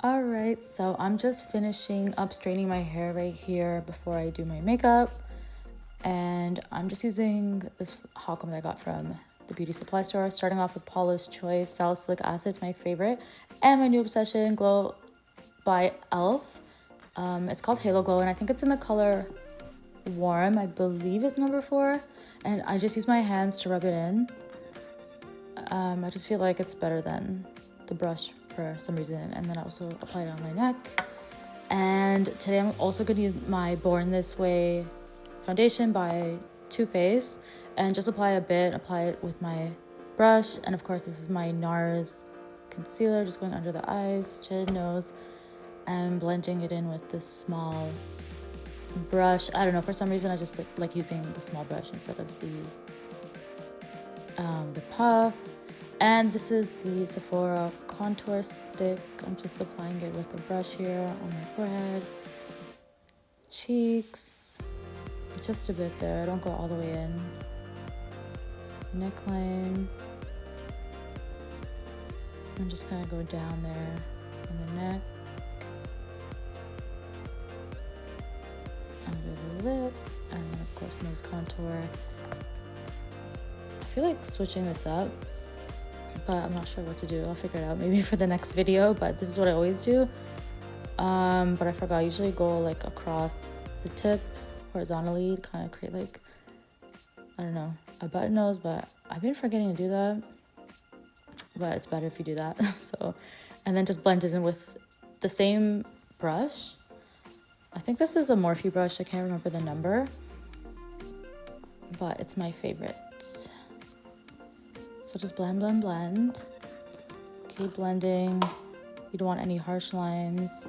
Alright, so I'm just finishing up straightening my hair right here before I do my makeup. And I'm just using this hot comb that I got from the beauty supply store. Starting off with Paula's Choice Salicylic Acid, it's my favorite. And my new obsession, Glow by e.l.f. It's called Halo Glow, and I think it's in the color Warm. I believe it's number 4. And I just use my hands to rub it in. I just feel like it's better than the brush for some reason. And then I also apply it on my neck. And today I'm also going to use my Born This Way foundation by Too Faced and just apply it with my brush. And of course, this is my NARS concealer, just going under the eyes, chin, nose, and blending it in with this small brush. I don't know, for some reason I just like using the small brush instead of the puff. And this is the Sephora contour stick. I'm just applying it with the brush here on my forehead, cheeks, just a bit there. I don't go all the way in. Neckline. And just kind of go down there on the neck. Under the lip. And then of course nose contour. I feel like switching this up, but I'm not sure what to do. I'll figure it out maybe for the next video, but this is what I always do. But I forgot, I usually go like across the tip horizontally to kind of create like, I don't know, a button nose, but I've been forgetting to do that. But it's better if you do that. So, and then just blend it in with the same brush. I think this is a Morphe brush. I can't remember the number, but it's my favorite. So just blend, blend, blend. Keep blending. You don't want any harsh lines.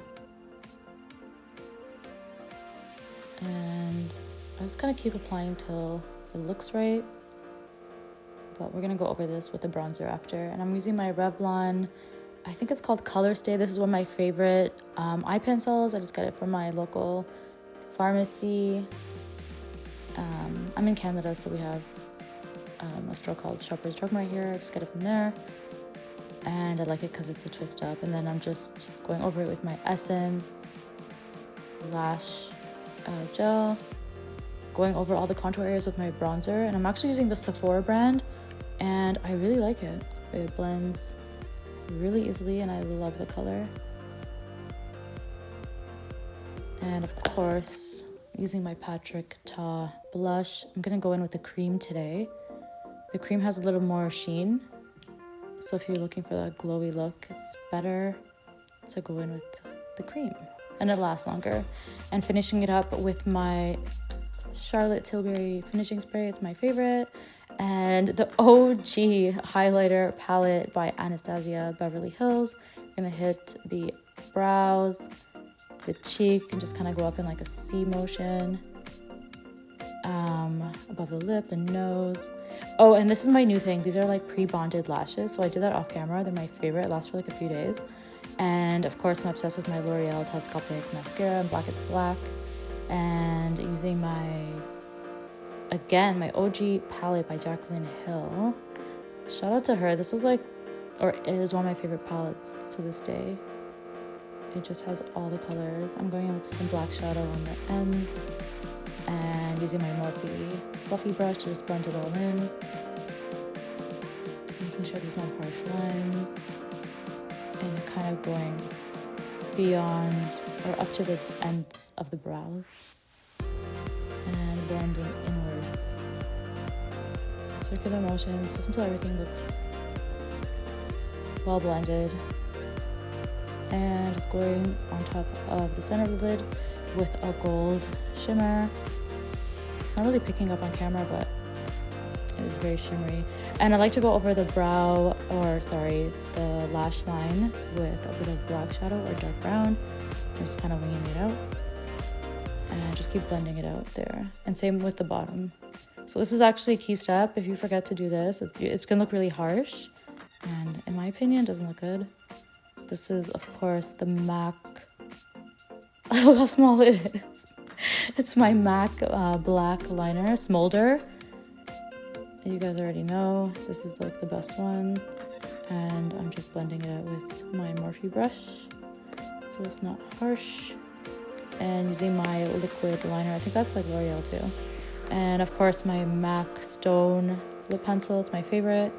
And I just kind of keep applying till it looks right. But we're going to go over this with the bronzer after. And I'm using my Revlon, I think it's called Color Stay. This is one of my favorite eye pencils. I just got it from my local pharmacy. I'm in Canada, so we have a store called Shoppers Drug Mart here. I just got it from there. And I like it because it's a twist up. And then I'm just going over it with my Essence Lash gel. Going over all the contour areas with my bronzer. And I'm actually using the Sephora brand. And I really like it. It blends really easily and I love the color. And of course, using my Patrick Ta blush, I'm gonna go in with the cream today. The cream has a little more sheen, so if you're looking for that glowy look, it's better to go in with the cream and it lasts longer. And finishing it up with my Charlotte Tilbury finishing spray. It's my favorite. And the OG highlighter palette by Anastasia Beverly Hills. I'm gonna hit the brows, the cheek, and just kind of go up in like a C motion. Above the lip, the nose. Oh, and this is my new thing. These are like pre-bonded lashes. So I did that off camera. They're my favorite. It lasts for like a few days. And of course, I'm obsessed with my L'Oreal Telescopic Mascara in Black is Black. And using my OG palette by Jaclyn Hill. Shout out to her. This was like, or is one of my favorite palettes to this day. It just has all the colors. I'm going in with some black shadow on the ends and using my Morphe fluffy brush to just blend it all in. Making sure there's no harsh lines. And kind of going beyond or up to the ends of the brows. And blending inwards. Circular motions, just until everything looks well blended. And just going on top of the center of the lid with a gold shimmer. It's not really picking up on camera, but it is very shimmery. And I like to go over the the lash line with a bit of black shadow or dark brown. Just kind of winging it out. And just keep blending it out there. And same with the bottom. So this is actually a key step. If you forget to do this, it's gonna look really harsh. And in my opinion, it doesn't look good. This is, of course, the MAC. Look how small it is. It's my MAC black liner, Smolder. You guys already know. This is like the best one. And I'm just blending it out with my Morphe brush. so it's not harsh. And using my liquid liner, I think that's like L'Oreal too. And of course my MAC Stone lip pencil, it's my favorite.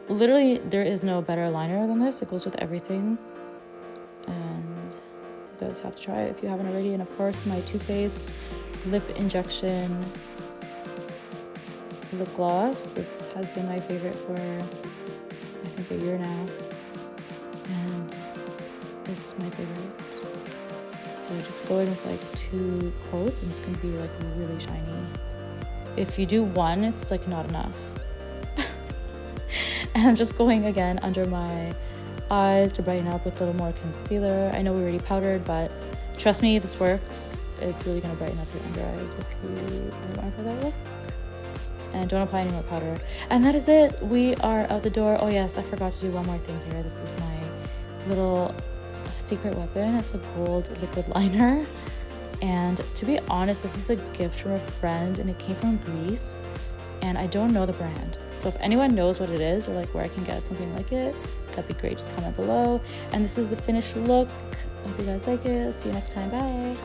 Literally there is no better liner than this. It goes with everything, and you guys have to try it if you haven't already. And of course my Too Faced lip injection lip gloss. This has been my favorite for I think a year now, and it's my favorite. So just go in with like 2 coats and it's gonna be like really shiny. If you do one, it's like not enough. And I'm just going again under my eyes to brighten up with a little more concealer. I know we already powdered, but trust me, this works. It's really gonna brighten up your under eyes if you really want for that look. And don't apply any more powder. And that is it. We are out the door. Oh yes, I forgot to do one more thing here. This is my little secret weapon. It's a gold liquid liner. And to be honest, this was a gift from a friend and it came from Greece. And I don't know the brand. So if anyone knows what it is or like where I can get something like it, that'd be great. Just comment below. And this is the finished look. I hope you guys like it. See you next time. Bye.